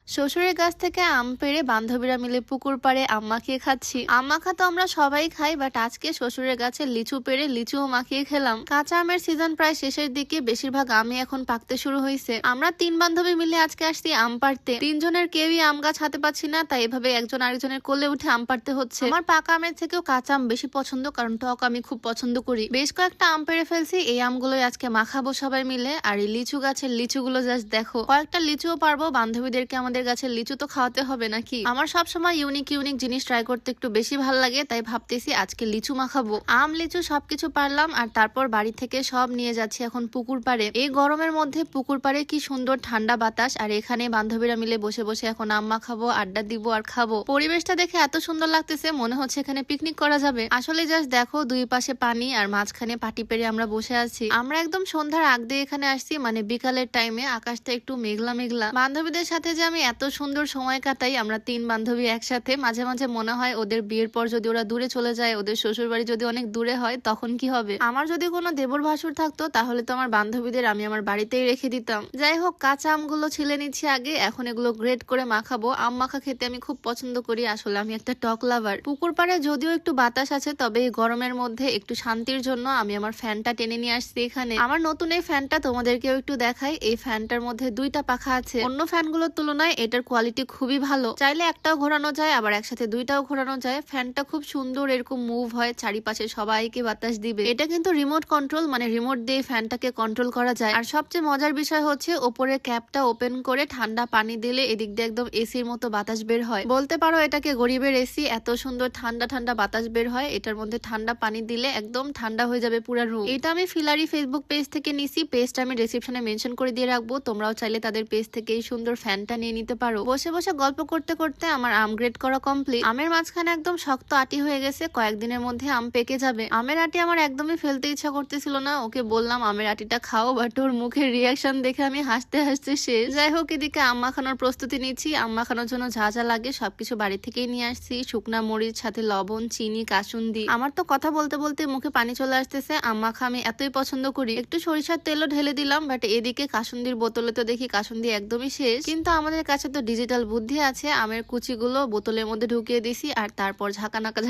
শ্বশুরের গাছ থেকে আম পেড়ে বান্ধবীরা মিলে পুকুর পাড়ে আম মাখিয়ে খাচ্ছি। আম মাখা তো আমরা সবাই খাই, বাট আজকে শ্বশুরের গাছে লিচু পেড়ে লিচুও মাখিয়ে খেলাম। কাঁচা আমের সিজন প্রায় শেষের দিকে, বেশিরভাগ আমই এখন পাকতে শুরু হয়েছে। আমরা 3 বান্ধবী মিলে আজকে আসছি আম পাড়তে। 3 জনের কেউই আম গাছ হাতে পাচ্ছি না, তাই এভাবে একজন আরেকজনের কোলে উঠে আম পাড়তে হচ্ছে। আমার পাকা আমের থেকেও কাঁচা আম বেশি পছন্দ, কারণ টক আমি খুব পছন্দ করি। বেশ কয়েকটা আম পেড়ে ফেলছি, এই আমগুলোই আজকে মাখাবো সবাই মিলে। আর এই লিচু গাছের লিচুগুলো জাস্ট দেখো, কয়েকটা লিচুও পারবো। বান্ধবীদেরকে আমাদের গাছের লিচু তো খাওয়াতে হবে নাকি। আমার সবসময় ইউনিক ইউনিক জিনিস ট্রাই করতে একটু বেশি ভালো লাগে, তাই ভাবতেছি আজকে লিচু মাখাবো। আম লিচু সবকিছু পারলাম, আর তারপর বাড়ি থেকে সব নিয়ে যাচ্ছি এখন পুকুর পাড়ে। এই গরমের মধ্যে পুকুর পাড়ে কি সুন্দর ঠান্ডা বাতাস, আর এখানে বান্ধবীরা মিলে বসে বসে এখন আম মাখাবো, আড্ডা দিব আর খাবো। পরিবেশটা দেখে এত সুন্দর লাগতেছে, মনে হচ্ছে এখানে পিকনিক করা যাবে। আসলে জাস্ট দেখো, দুই পাশে পানি আর মাঝখানে পাটি পেরে আমরা বসে আছি। আমরা একদম সন্ধ্যার আগ দিয়ে এখানে আসছি, মানে বিকালের টাইমে। আকাশটা একটু মেঘলা মেঘলা। বান্ধবীদের সাথে যে আমি এত সুন্দর সময় কাটাই, আমরা 3 বান্ধবী একসাথে। মাঝে মাঝে মনে হয় ওদের বিয়ের পর যদি ওরা দূরে চলে যায়, ওদের শ্বশুর বাড়ি যদি অনেক দূরে হয়, তখন কি হবে। আমার যদি কোনো দেবর ভাসুর থাকতো, তাহলে তো আমার বান্ধবীদের আমি আমার বাড়িতেই রেখে দিতাম। যাই হোক, কাঁচা আমগুলো ছিলে নিচ্ছি আগে, এখন এগুলো গ্রেড করে মাখাবো। আম মাখা খেতে আমি খুব পছন্দ করি, আসলে আমি একটা টক লাভার। পুকুর পাড়ে যদিও একটু বাতাস আছে, তবে এই গরমের মধ্যে একটু শান্তির জন্য আমি আমার ফ্যানটা টেনে নিয়ে আসছি এখানে। আমার নতুন এই ফ্যানটা তোমাদেরকেও একটু দেখাই। এই ফ্যানটার মধ্যে 2টা পাখা আছে। অন্য ফ্যানগুলোর তুলনায় এটার কোয়ালিটি খুবই ভালো। চাইলে একটাও ঘোরানো যায়, আবার একসাথে 2টাও ঘোরানো যায়। ফ্যানটা খুব সুন্দর এরকম মুভ হয়, চারিপাশে সবাইকে বাতাস দিবে। এটা কিন্তু রিমোট কন্ট্রোল, মানে রিমোট দিয়ে ফ্যানটাকে কন্ট্রোল করা যায়। আর সবচেয়ে মজার বিষয় হচ্ছে, ওপরে ক্যাপটা ওপেন করে ঠান্ডা পানি দিলে এদিক দিয়ে একদম এসির মতো বাতাস বের হয়। বলতে পারো এটাকে গরিবের এসি, এত সুন্দর ঠান্ডা ঠান্ডা বাতাস বের হয়। এটার মধ্যে ঠান্ডা পানি দিলে একদম ঠান্ডা হয়ে যাবে পুরো রুম। এটা আমি ফিলারি ফেসবুক পেজ থেকে নিছি। পেজটা আমি ডেসক্রিপশনে মেনশন করে দিয়ে রাখবো, তোমরাও চাইলে তাদের পেজ থেকে এই সুন্দর ফ্যানটা নিয়ে নিতে পারো। বসে বসে গল্প করতে করতে আমার আম গ্রেড করা কমপ্লিট। আমের মাঝখানে একদম শক্ত আটি হয়ে গেছে, কয়েকদিনের মধ্যে আম পেকে যাবে। আমের আটি আমার একদমই ফেলতে ইচ্ছা করতেছিল না। ওকে বললাম আমের আটিটা খাও, বাট ওর মুখের রিয়াকশন দেখে আমি হাসতে হাসতে শেষ। যাই হোক, এদিকে আম মাখানোর প্রস্তুতি নিচ্ছি। আম মাখানোর জন্য যা যা লাগে সবকিছু বাড়ি থেকেই নিয়ে আসছি। শুকনা মরিচ, সাথে লবণ, চিনি, কাসুন্দি। আমার তো কথা বলতে বলতে মুখে পানি চলে আসতেছে। আম মাখা আমি এতই পছন্দ করি। একটু সরিষার তেলও ঢেলে দিলাম, বাট এদিকে কাসুন্দির বোতলে তো দেখি কাসুন্দি একদমই শেষ। কিন্তু আমাদের কাছে তো ডিজিটাল বুদ্ধি আছে, আমের কুচিগুলো বোতলের মধ্যে ঢুকিয়ে দিছি, আর তারপর ঝাঁকানাকা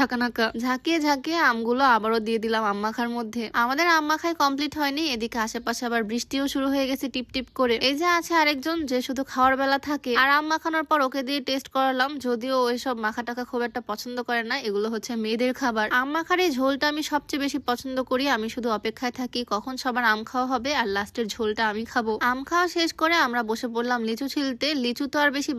ঝাঁকিয়ে ঝাঁকিয়ে আমগুলো আবারও দিয়ে দিলাম আম মাখার মধ্যে। আমাদের আম মাখাই কমপ্লিট হয়নি, এদিকে আশেপাশে আবার বৃষ্টিও শুরু হয়ে গেছে টিপ টিপ করে। এই যে আছে আরেকজন, যে শুধু খাওয়ার বেলা থাকে। আর আম মাখানোর পর ওকে দিয়ে টেস্ট করালাম, যদিও এসব মাখা টাকা খুব একটা পছন্দ করে না, এগুলো হচ্ছে মেয়েদের খাবার। আম মাখার এই ঝোলটা আমি সবচেয়ে বেশি পছন্দ করি। আমি শুধু অপেক্ষায় থাকি কখন সবার আম খাওয়া হবে, আর লাস্টের ঝোলটা আমি খাবো। আম খাওয়া শেষ করে আমরা বসে পড়লাম লিচু ছিলতে। লিচু তো আর বেশি